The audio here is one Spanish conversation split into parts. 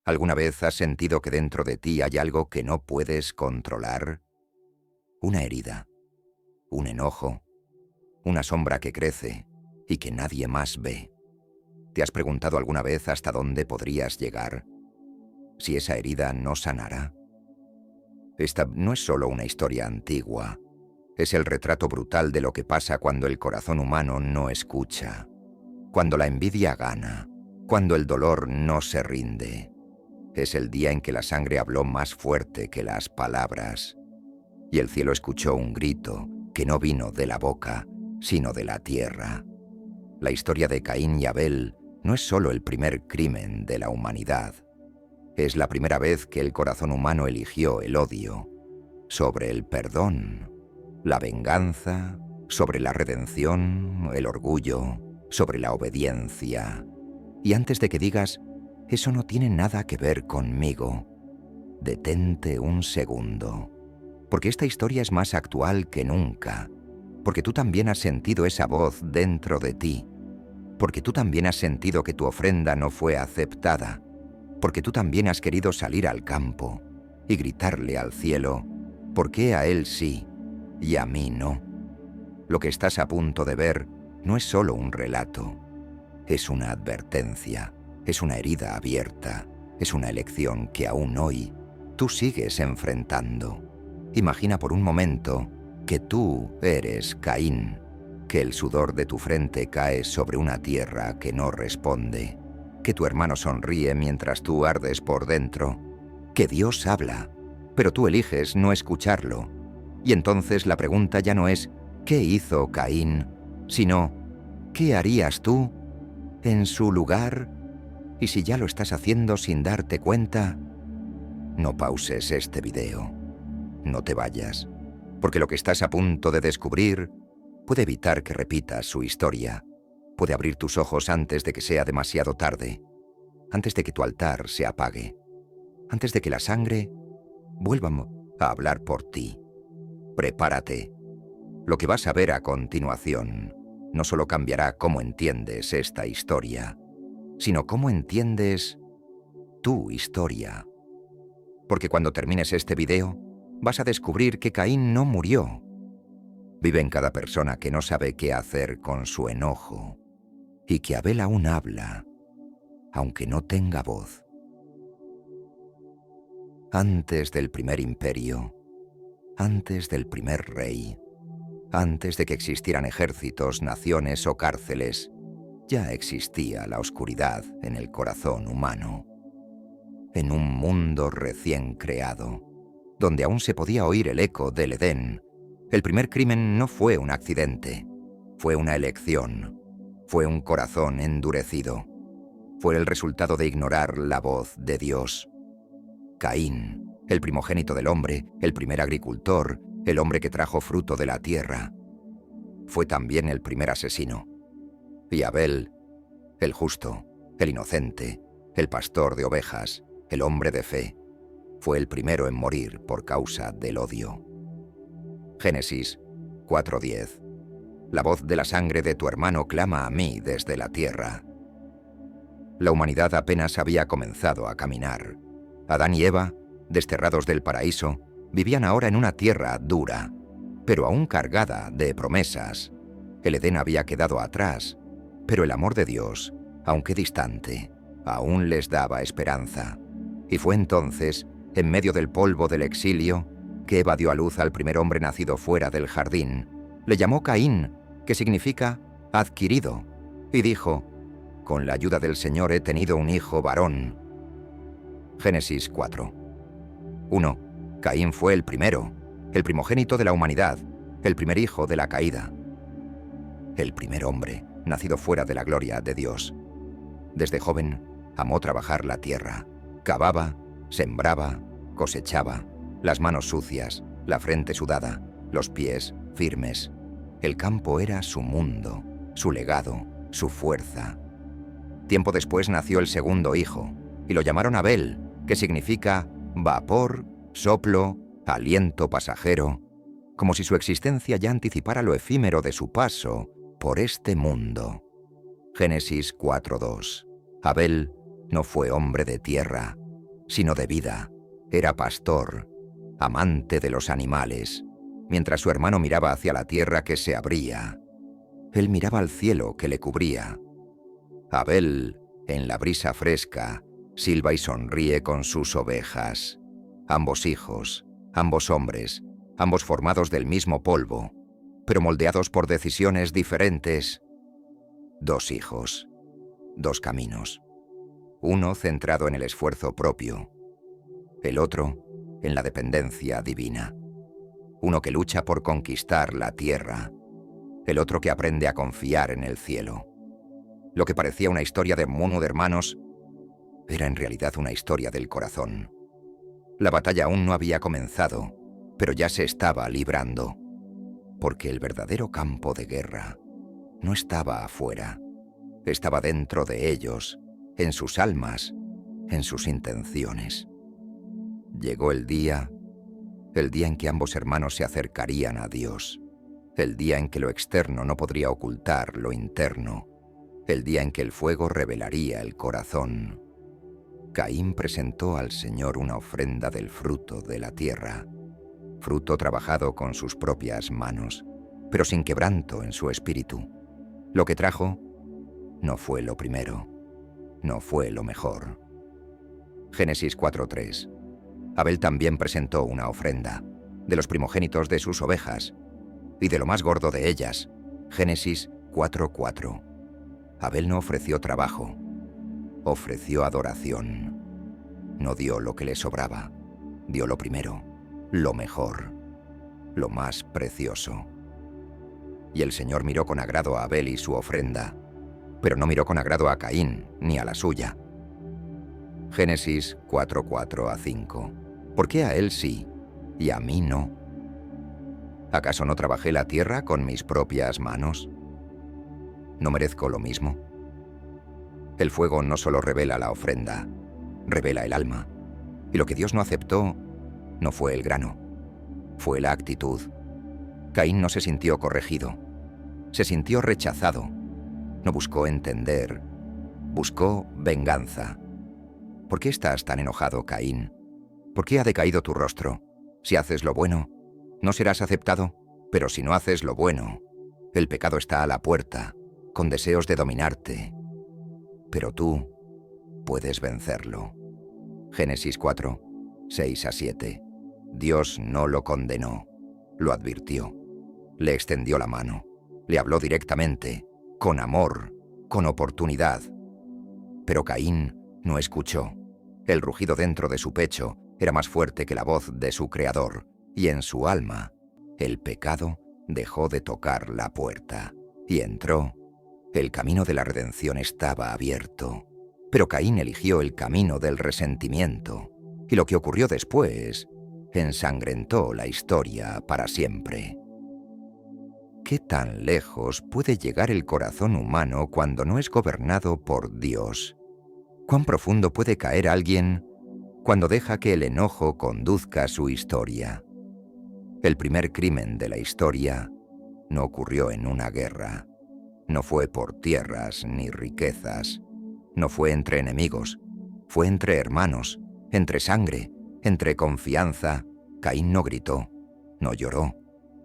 ¿Alguna vez has sentido que dentro de ti hay algo que no puedes controlar? Una herida, un enojo, una sombra que crece y que nadie más ve. ¿Te has preguntado alguna vez hasta dónde podrías llegar si esa herida no sanara? Esta no es solo una historia antigua, es el retrato brutal de lo que pasa cuando el corazón humano no escucha, cuando la envidia gana, cuando el dolor no se rinde. Es el día en que la sangre habló más fuerte que las palabras, y el cielo escuchó un grito que no vino de la boca, sino de la tierra. La historia de Caín y Abel no es solo el primer crimen de la humanidad. Es la primera vez que el corazón humano eligió el odio sobre el perdón, la venganza, sobre la redención, el orgullo, sobre la obediencia. Y antes de que digas, eso no tiene nada que ver conmigo, detente un segundo, porque esta historia es más actual que nunca, porque tú también has sentido esa voz dentro de ti, porque tú también has sentido que tu ofrenda no fue aceptada, porque tú también has querido salir al campo y gritarle al cielo, ¿por qué a él sí y a mí no? Lo que estás a punto de ver no es solo un relato, es una advertencia, es una herida abierta, es una elección que aún hoy tú sigues enfrentando. Imagina por un momento que tú eres Caín, que el sudor de tu frente cae sobre una tierra que no responde, que tu hermano sonríe mientras tú ardes por dentro, que Dios habla, pero tú eliges no escucharlo. Y entonces la pregunta ya no es ¿qué hizo Caín?, sino ¿qué harías tú en su lugar? Y si ya lo estás haciendo sin darte cuenta, no pauses este video. No te vayas, porque lo que estás a punto de descubrir puede evitar que repitas su historia. Puede abrir tus ojos antes de que sea demasiado tarde, antes de que tu altar se apague, antes de que la sangre vuelva a hablar por ti. Prepárate. Lo que vas a ver a continuación no solo cambiará cómo entiendes esta historia, sino cómo entiendes tu historia. Porque cuando termines este video, vas a descubrir que Caín no murió. Vive en cada persona que no sabe qué hacer con su enojo, y que Abel aún habla, aunque no tenga voz. Antes del primer imperio, antes del primer rey, antes de que existieran ejércitos, naciones o cárceles, ya existía la oscuridad en el corazón humano. En un mundo recién creado, donde aún se podía oír el eco del Edén, el primer crimen no fue un accidente, fue una elección, fue un corazón endurecido, fue el resultado de ignorar la voz de Dios. Caín, el primogénito del hombre, el primer agricultor, el hombre que trajo fruto de la tierra, fue también el primer asesino. Y Abel, el justo, el inocente, el pastor de ovejas, el hombre de fe, fue el primero en morir por causa del odio. Génesis 4:10. La voz de la sangre de tu hermano clama a mí desde la tierra. La humanidad apenas había comenzado a caminar. Adán y Eva, desterrados del paraíso, vivían ahora en una tierra dura, pero aún cargada de promesas. El Edén había quedado atrás, pero el amor de Dios, aunque distante, aún les daba esperanza. Y fue entonces, en medio del polvo del exilio, que Eva dio a luz al primer hombre nacido fuera del jardín. Le llamó Caín, que significa adquirido, y dijo, con la ayuda del Señor he tenido un hijo varón. Génesis 4. 1. Caín fue el primero, el primogénito de la humanidad, el primer hijo de la caída. El primer hombre, nacido fuera de la gloria de Dios. Desde joven, amó trabajar la tierra. Cavaba, sembraba, cosechaba, las manos sucias, la frente sudada, los pies firmes. El campo era su mundo, su legado, su fuerza. Tiempo después nació el segundo hijo, y lo llamaron Abel, que significa vapor, soplo, aliento pasajero, como si su existencia ya anticipara lo efímero de su paso por este mundo. Génesis 4:2. Abel no fue hombre de tierra, sino de vida. Era pastor, amante de los animales, mientras su hermano miraba hacia la tierra que se abría. Él miraba al cielo que le cubría. Abel, en la brisa fresca, silba y sonríe con sus ovejas. Ambos hijos, ambos hombres, ambos formados del mismo polvo, pero moldeados por decisiones diferentes. Dos hijos, dos caminos. Uno centrado en el esfuerzo propio, el otro en la dependencia divina. Uno que lucha por conquistar la tierra, el otro que aprende a confiar en el cielo. Lo que parecía una historia de mono de hermanos era en realidad una historia del corazón. La batalla aún no había comenzado, pero ya se estaba librando, porque el verdadero campo de guerra no estaba afuera, estaba dentro de ellos, en sus almas, en sus intenciones. Llegó el día en que ambos hermanos se acercarían a Dios, el día en que lo externo no podría ocultar lo interno, el día en que el fuego revelaría el corazón. Caín presentó al Señor una ofrenda del fruto de la tierra, fruto trabajado con sus propias manos, pero sin quebranto en su espíritu. Lo que trajo no fue lo primero, no fue lo mejor. Génesis 4:3. Abel también presentó una ofrenda, de los primogénitos de sus ovejas, y de lo más gordo de ellas. Génesis 4:4. Abel no ofreció trabajo, ofreció adoración. No dio lo que le sobraba, dio lo primero, lo mejor, lo más precioso. Y el Señor miró con agrado a Abel y su ofrenda, pero no miró con agrado a Caín ni a la suya. Génesis 4:4-5. ¿Por qué a él sí y a mí no? ¿Acaso no trabajé la tierra con mis propias manos? ¿No merezco lo mismo? El fuego no solo revela la ofrenda, revela el alma. Y lo que Dios no aceptó no fue el grano, fue la actitud. Caín no se sintió corregido, se sintió rechazado. No buscó entender, buscó venganza. ¿Por qué estás tan enojado, Caín? ¿Por qué ha decaído tu rostro? Si haces lo bueno, no serás aceptado, pero si no haces lo bueno, el pecado está a la puerta, con deseos de dominarte. Pero tú puedes vencerlo. Génesis 4:6-7. Dios no lo condenó, lo advirtió, le extendió la mano, le habló directamente, con amor, con oportunidad. Pero Caín no escuchó. El rugido dentro de su pecho era más fuerte que la voz de su Creador, y en su alma el pecado dejó de tocar la puerta, y entró. El camino de la redención estaba abierto, pero Caín eligió el camino del resentimiento, y lo que ocurrió después ensangrentó la historia para siempre. ¿Qué tan lejos puede llegar el corazón humano cuando no es gobernado por Dios? ¿Cuán profundo puede caer alguien cuando deja que el enojo conduzca su historia? El primer crimen de la historia no ocurrió en una guerra. No fue por tierras ni riquezas. No fue entre enemigos. Fue entre hermanos, entre sangre, entre confianza. Caín no gritó, no lloró,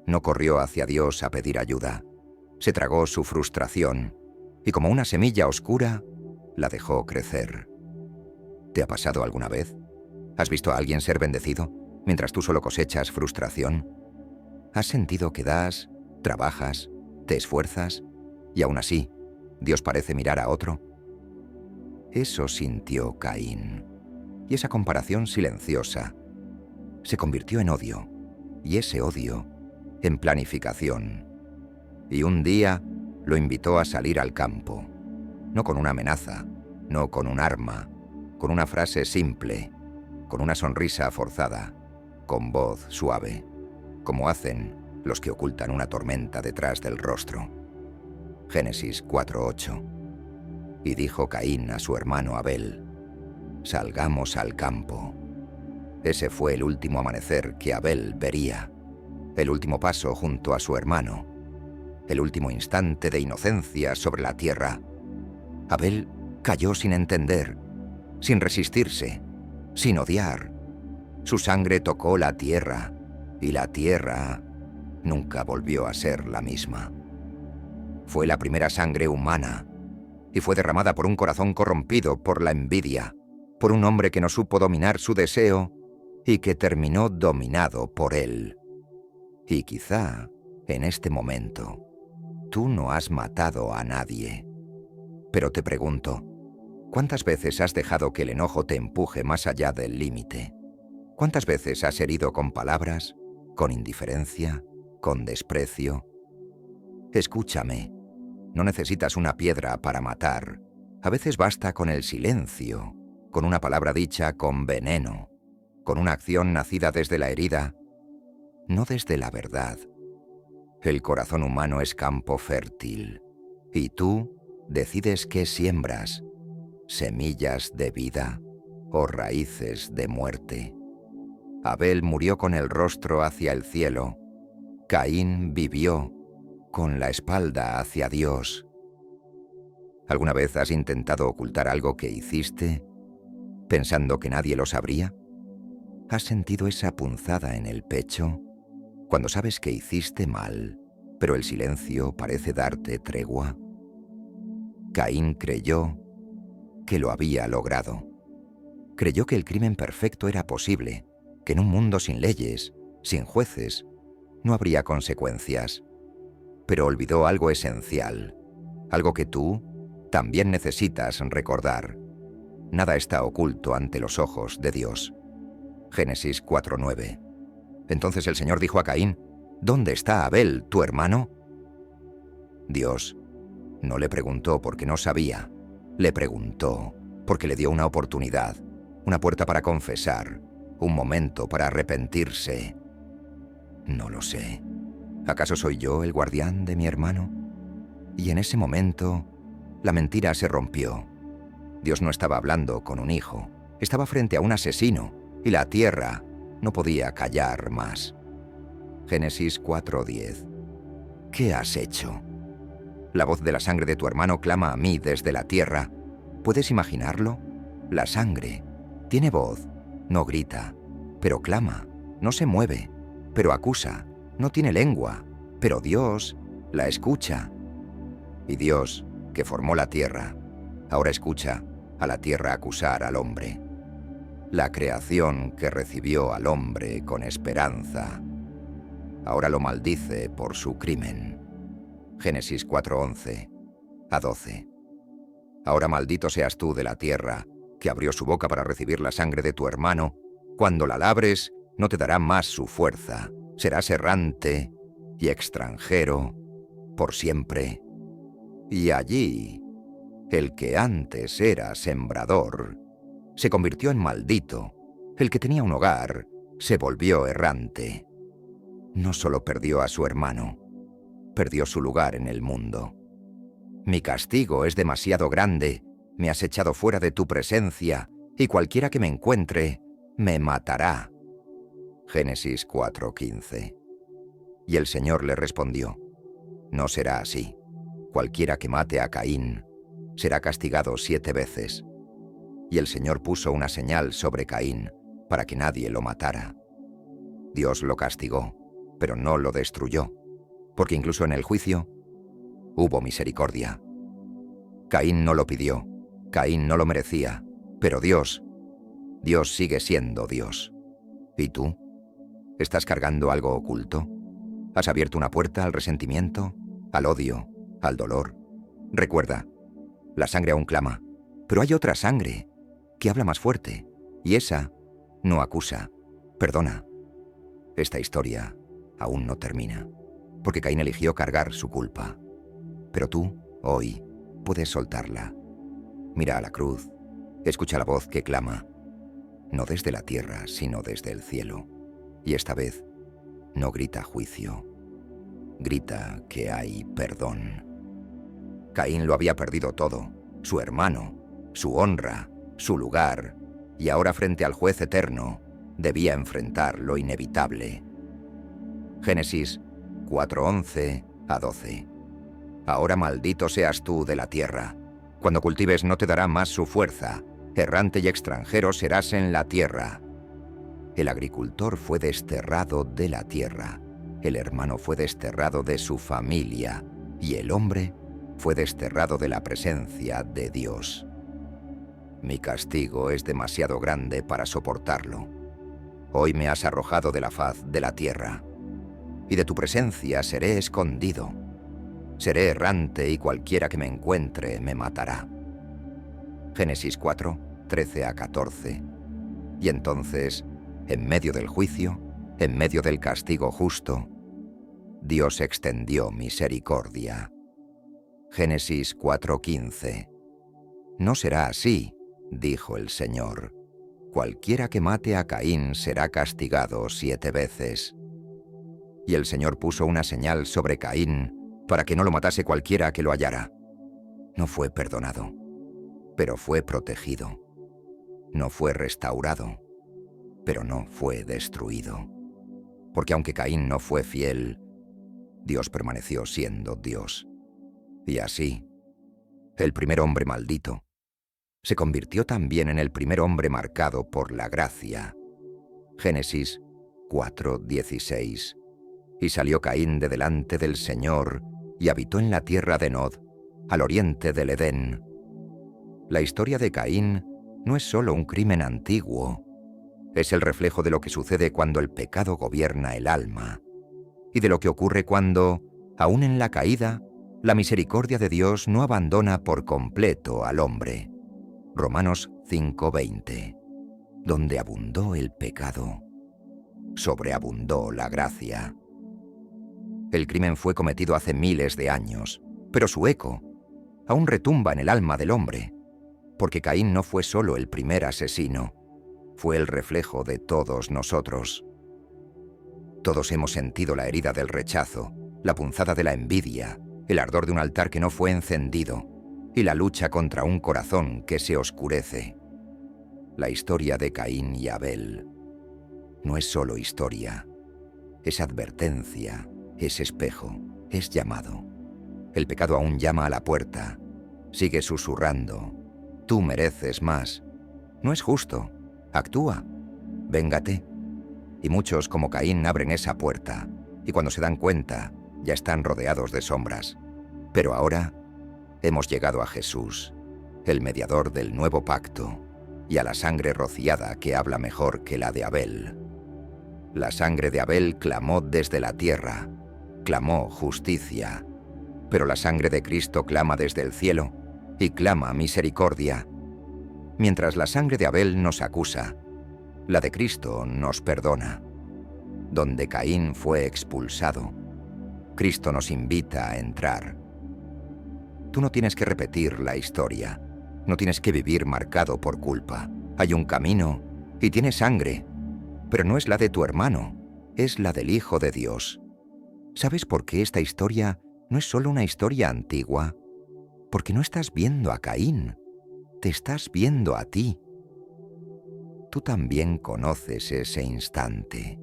no corrió hacia Dios a pedir ayuda. Se tragó su frustración y como una semilla oscura, la dejó crecer. ¿Te ha pasado alguna vez? ¿Has visto a alguien ser bendecido mientras tú solo cosechas frustración? ¿Has sentido que das, trabajas, te esfuerzas y aún así Dios parece mirar a otro? Eso sintió Caín, y esa comparación silenciosa se convirtió en odio, y ese odio en planificación. Y un día lo invitó a salir al campo, no con una amenaza, no con un arma, con una frase simple, con una sonrisa forzada, con voz suave, como hacen los que ocultan una tormenta detrás del rostro. Génesis 4:8. Y dijo Caín a su hermano Abel: salgamos al campo. Ese fue el último amanecer que Abel vería, el último paso junto a su hermano, el último instante de inocencia sobre la tierra. Abel Cayó sin entender, sin resistirse, sin odiar. Su sangre tocó la tierra, y la tierra nunca volvió a ser la misma. Fue la primera sangre humana, y fue derramada por un corazón corrompido por la envidia, por un hombre que no supo dominar su deseo y que terminó dominado por él. Y quizá, en este momento, tú no has matado a nadie. Pero te pregunto, ¿cuántas veces has dejado que el enojo te empuje más allá del límite? ¿Cuántas veces has herido con palabras, con indiferencia, con desprecio? Escúchame, no necesitas una piedra para matar. A veces basta con el silencio, con una palabra dicha con veneno, con una acción nacida desde la herida, no desde la verdad. El corazón humano es campo fértil, y tú decides qué siembras, semillas de vida o raíces de muerte. Abel murió con el rostro hacia el cielo. Caín vivió con la espalda hacia Dios. ¿Alguna vez has intentado ocultar algo que hiciste, pensando que nadie lo sabría? ¿Has sentido esa punzada en el pecho cuando sabes que hiciste mal, pero el silencio parece darte tregua? Caín creyó que lo había logrado. Creyó que el crimen perfecto era posible, que en un mundo sin leyes, sin jueces, no habría consecuencias. Pero olvidó algo esencial, algo que tú también necesitas recordar. Nada está oculto ante los ojos de Dios. Génesis 4:9. Entonces el Señor dijo a Caín, ¿dónde está Abel, tu hermano? Dios no le preguntó porque no sabía, le preguntó porque le dio una oportunidad, una puerta para confesar, un momento para arrepentirse. No lo sé. ¿Acaso soy yo el guardián de mi hermano? Y en ese momento, la mentira se rompió. Dios no estaba hablando con un hijo, estaba frente a un asesino, y la tierra no podía callar más. Génesis 4:10. ¿Qué has hecho? La voz de la sangre de tu hermano clama a mí desde la tierra. ¿Puedes imaginarlo? La sangre tiene voz, no grita, pero clama, no se mueve, pero acusa, no tiene lengua, pero Dios la escucha. Y Dios, que formó la tierra, ahora escucha a la tierra acusar al hombre. La creación que recibió al hombre con esperanza, ahora lo maldice por su crimen. Génesis 4:11 a 12. Ahora maldito seas tú de la tierra, que abrió su boca para recibir la sangre de tu hermano. Cuando la labres, no te dará más su fuerza. Serás errante y extranjero por siempre. Y allí, el que antes era sembrador, se convirtió en maldito. El que tenía un hogar, se volvió errante. No solo perdió a su hermano, perdió su lugar en el mundo. Mi castigo es demasiado grande, me has echado fuera de tu presencia, y cualquiera que me encuentre, me matará. Génesis 4:15. Y el Señor le respondió, no será así. Cualquiera que mate a Caín será castigado 7 veces. Y el Señor puso una señal sobre Caín para que nadie lo matara. Dios lo castigó, pero no lo destruyó, porque incluso en el juicio hubo misericordia. Caín no lo pidió, Caín no lo merecía, pero Dios sigue siendo Dios. ¿Y tú? ¿Estás cargando algo oculto? ¿Has abierto una puerta al resentimiento, al odio, al dolor? Recuerda, la sangre aún clama, pero hay otra sangre que habla más fuerte, y esa no acusa, perdona. Esta historia aún no termina, porque Caín eligió cargar su culpa. Pero tú, hoy, puedes soltarla. Mira a la cruz, escucha la voz que clama, no desde la tierra, sino desde el cielo. Y esta vez, no grita juicio, grita que hay perdón. Caín lo había perdido todo, su hermano, su honra, su lugar, y ahora frente al juez eterno, debía enfrentar lo inevitable. Génesis 4:11 a 12. Ahora maldito seas tú de la tierra, Cuando cultives no te dará más su fuerza. Errante y extranjero serás en la tierra. El agricultor fue desterrado de la tierra. El hermano fue desterrado de su familia. Y el hombre fue desterrado de la presencia de Dios. Mi castigo es demasiado grande para soportarlo. Hoy me has arrojado de la faz de la tierra. Y de tu presencia seré escondido. Seré errante y cualquiera que me encuentre me matará. Génesis 4, 13 a 14. Y entonces, en medio del juicio, en medio del castigo justo, Dios extendió misericordia. Génesis 4:15. No será así, dijo el Señor. Cualquiera que mate a Caín será castigado 7 veces. Y el Señor puso una señal sobre Caín para que no lo matase cualquiera que lo hallara. No fue perdonado, pero fue protegido. No fue restaurado, pero no fue destruido. Porque aunque Caín no fue fiel, Dios permaneció siendo Dios. Y así, el primer hombre maldito se convirtió también en el primer hombre marcado por la gracia. Génesis 4:16. Y salió Caín de delante del Señor y habitó en la tierra de Nod, al oriente del Edén. La historia de Caín no es solo un crimen antiguo, es el reflejo de lo que sucede cuando el pecado gobierna el alma, y de lo que ocurre cuando, aún en la caída, la misericordia de Dios no abandona por completo al hombre. Romanos 5:20. Donde abundó el pecado, sobreabundó la gracia. El crimen fue cometido hace miles de años, pero su eco aún retumba en el alma del hombre, porque Caín no fue solo el primer asesino, fue el reflejo de todos nosotros. Todos hemos sentido la herida del rechazo, la punzada de la envidia, el ardor de un altar que no fue encendido y la lucha contra un corazón que se oscurece. La historia de Caín y Abel no es solo historia, es advertencia, es espejo, es llamado. El pecado aún llama a la puerta, sigue susurrando: tú mereces más, no es justo, actúa, véngate. Y muchos como Caín abren esa puerta, y cuando se dan cuenta, ya están rodeados de sombras. Pero ahora hemos llegado a Jesús, el mediador del nuevo pacto, y a la sangre rociada que habla mejor que la de Abel. La sangre de Abel clamó desde la tierra, clamó justicia, pero la sangre de Cristo clama desde el cielo y clama misericordia. Mientras la sangre de Abel nos acusa, la de Cristo nos perdona. Donde Caín fue expulsado, Cristo nos invita a entrar. Tú no tienes que repetir la historia, no tienes que vivir marcado por culpa. Hay un camino y tiene sangre, pero no es la de tu hermano, es la del Hijo de Dios. ¿Sabes por qué esta historia no es solo una historia antigua? Porque no estás viendo a Caín, te estás viendo a ti. Tú también conoces ese instante,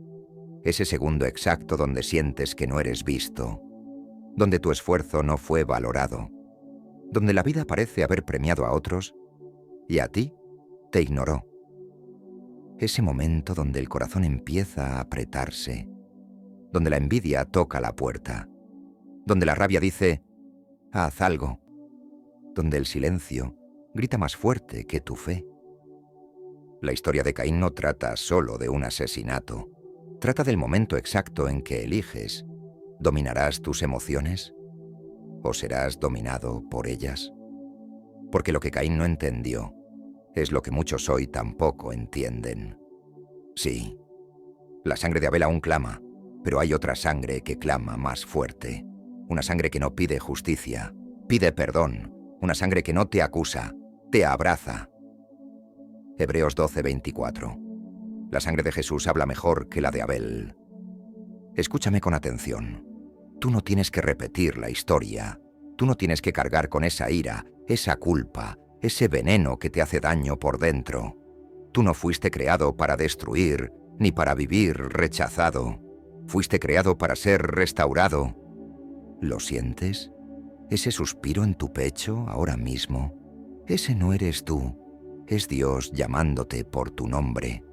ese segundo exacto donde sientes que no eres visto, donde tu esfuerzo no fue valorado, donde la vida parece haber premiado a otros y a ti te ignoró. Ese momento donde el corazón empieza a apretarse, donde la envidia toca la puerta, donde la rabia dice: haz algo, donde el silencio grita más fuerte que tu fe. La historia de Caín no trata solo de un asesinato, trata del momento exacto en que eliges: ¿dominarás tus emociones o serás dominado por ellas? Porque lo que Caín no entendió es lo que muchos hoy tampoco entienden. Sí, la sangre de Abel aún clama, pero hay otra sangre que clama más fuerte. Una sangre que no pide justicia, pide perdón. Una sangre que no te acusa, te abraza. Hebreos 12:24. La sangre de Jesús habla mejor que la de Abel. Escúchame con atención. Tú no tienes que repetir la historia. Tú no tienes que cargar con esa ira, esa culpa, ese veneno que te hace daño por dentro. Tú no fuiste creado para destruir, ni para vivir rechazado. Fuiste creado para ser restaurado. ¿Lo sientes? ¿Ese suspiro en tu pecho ahora mismo? Ese no eres tú, es Dios llamándote por tu nombre.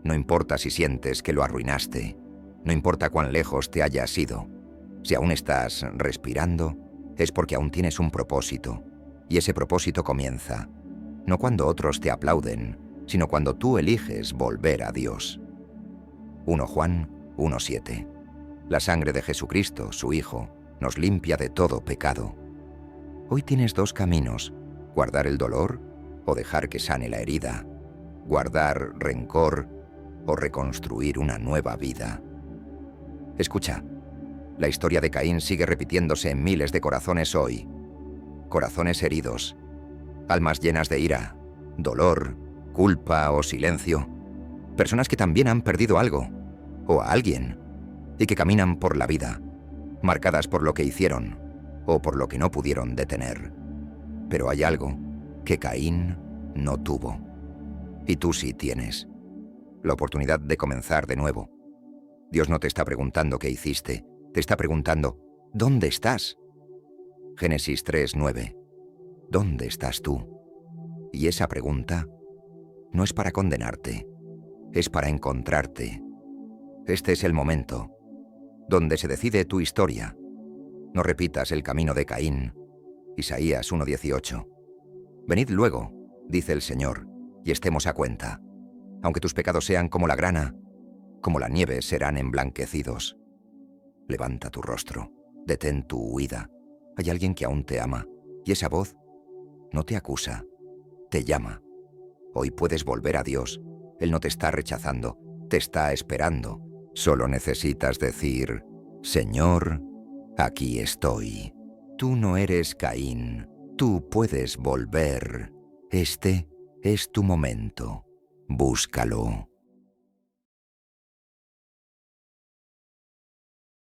No importa si sientes que lo arruinaste, no importa cuán lejos te hayas ido. Si aún estás respirando, es porque aún tienes un propósito, y ese propósito comienza, no cuando otros te aplauden, sino cuando tú eliges volver a Dios. 1 Juan 1:7. La sangre de Jesucristo, su Hijo, nos limpia de todo pecado. Hoy tienes dos caminos: guardar el dolor o dejar que sane la herida, guardar rencor o reconstruir una nueva vida. Escucha, la historia de Caín sigue repitiéndose en miles de corazones hoy. Corazones heridos, almas llenas de ira, dolor, culpa o silencio. Personas que también han perdido algo, o a alguien, y que caminan por la vida, marcadas por lo que hicieron, o por lo que no pudieron detener. Pero hay algo que Caín no tuvo, y tú sí tienes: la oportunidad de comenzar de nuevo. Dios no te está preguntando qué hiciste, te está preguntando, ¿dónde estás? Génesis 3:9. ¿Dónde estás tú? Y esa pregunta no es para condenarte, es para encontrarte. Este es el momento donde se decide tu historia. No repitas el camino de Caín. Isaías 1:18. Venid luego, dice el Señor, y estemos a cuenta. Aunque tus pecados sean como la grana, como la nieve serán emblanquecidos. Levanta tu rostro, detén tu huida. Hay alguien que aún te ama, y esa voz no te acusa, te llama. Hoy puedes volver a Dios. Él no te está rechazando, te está esperando. Solo necesitas decir: Señor, aquí estoy. Tú no eres Caín, tú puedes volver. Este es tu momento. Búscalo.